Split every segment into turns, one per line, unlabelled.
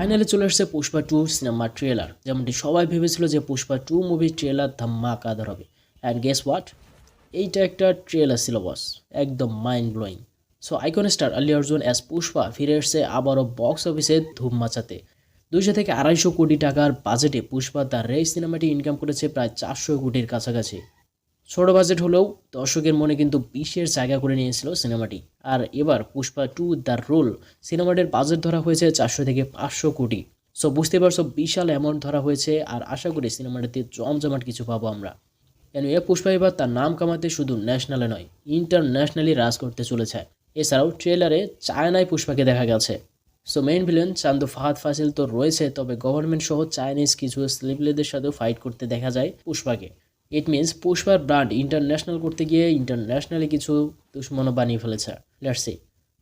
Finally চলে আসছে পুষ্পা 2 সিনেমার ট্রেলার। যেমনটি সবাই ভেবেছিল যে পুষ্পা 2 মুভির ট্রেলার ধামাকাদার হবে। অ্যান্ড গেস হোয়াট, এইটা একটা ট্রেলার ছিল বস, একদম mind blowing. So icon star Allu Arjun as Pushpa ফিরে এসছে আবারও বক্স অফিসে ধুম মাচাতে। 200 থেকে 250 কোটি টাকার বাজেটে পুষ্পা দ্য রেস সিনেমাটি ইনকাম করেছে প্রায় 400 কোটির কাছাকাছি। ছোট বাজেট হলেও দর্শকের মনে কিন্তু বিশের জায়গা করে নিয়েছিল সিনেমাটি। আর এবার পুষ্পা 2 দ্য রোল সিনেমাটির বাজেট ধরা হয়েছে 400 থেকে 500 কোটি। সো বুঝতে পারছো বিশাল অ্যামাউন্ট ধরা হয়েছে, আর আশা করি সিনেমাটিতে জমজমাট কিছু পাবো আমরা। এ পুষ্পা এবার তার নাম কামাতে শুধু ন্যাশনালে নয়, ইন্টারন্যাশনালি রাজ করতে চলেছে। এছাড়াও ট্রেলারে চায়নায় পুষ্পাকে দেখা গেছে। সো মেইন ভিলেন চান্দু ফাহাদ ফাসিল তো রয়েছে, তবে গভর্নমেন্ট সহ চাইনিজ কিছু সেলিব্রিটিদের সাথেও ফাইট করতে দেখা যায় পুষ্পাকে। ইট মিনস পুষ্পার ব্র্যান্ড ইন্টারন্যাশনাল করতে গিয়ে ইন্টারন্যাশনালি কিছু দুশ্মনও বানিয়ে ফেলেছে। Let's see.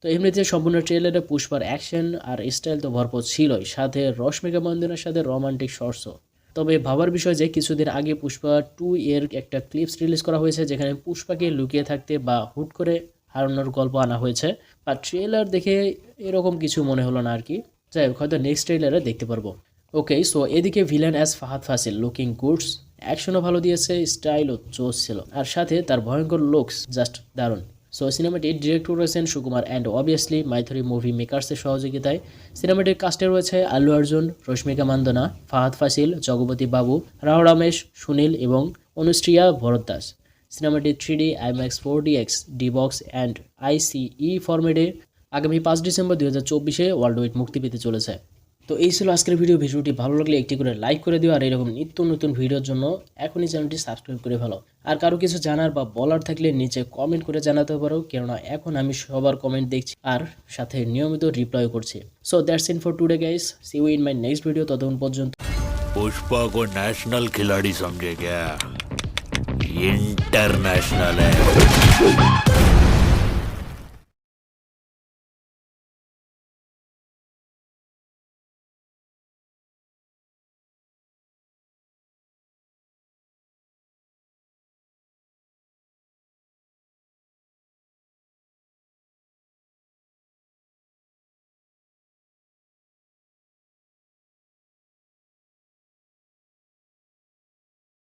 তো এমনিতে সম্পূর্ণ ট্রেলারে পুষ্পার অ্যাকশন আর স্টাইল তো ভরপুর ছিলই, সাথে রশ্মিকা মন্দনার সাথে রোমান্টিক শর্টসও। তবে ভাবার বিষয় যে কিছুদিন আগে পুষ্পা 2 এর একটা ক্লিপস রিলিজ করা হয়েছে, যেখানে পুষ্পাকে লুকিয়ে থাকতে বা হুট করে হারানোর গল্প আনা হয়েছে। আর ট্রেলার দেখে এরকম কিছু মনে হলো না আর কি। যাই হোক, হয়তো নেক্সট ট্রেলারে দেখতে পারবো। ওকে, সো এদিকে villain as Fahad ফাসিল looking goods, অ্যাকশনও ভালো দিয়েছে, স্টাইলও জোস ছিল, আর সাথে তার ভয়ঙ্কর লুকস জাস্ট দারুণ। সো সিনেমাটির ডিরেক্টর রয়েছেন সুকুমার অ্যান্ড অবভিয়াসলি মাইথরি মুভি মেকার্সের সহযোগিতায়। সিনেমাটির কাস্টে রয়েছে আল্লু অর্জুন, রশ্মিকা মান্দনা, ফাহাদ ফাসিল, জগপতি বাবু, রাহু রমেশ, সুনীল এবং অনুশ্রিয়া ভরদ্বাজ। সিনেমাটি 3D, IMAX 4DX, DBox and ICE ফরম্যাটে আগামী 5 ডিসেম্বর 2024 ওয়ার্ল্ড ওয়াইড মুক্তি পেতে চলেছে। তো এই ছিল আজকের ভিডিওটি ভালো লাগলে একটি করে লাইক করে দিও, আর এরকম নিত্য নতুন ভিডিওর জন্য এখনই চ্যানেলটি সাবস্ক্রাইব করে ফেলো। আর কারো কিছু জানার বা বলার থাকলে নিচে কমেন্ট করে জানাতে পারো, কেননা এখন আমি সবার কমেন্ট দেখছি আর সাথে নিয়মিত রিপ্লাই করছি। So that's in for today guys, see you in my next video. ততক্ষণ পর্যন্ত
पुष्पा को नेशनल खिलाड़ी समझे क्या? इंटरनेशनल है।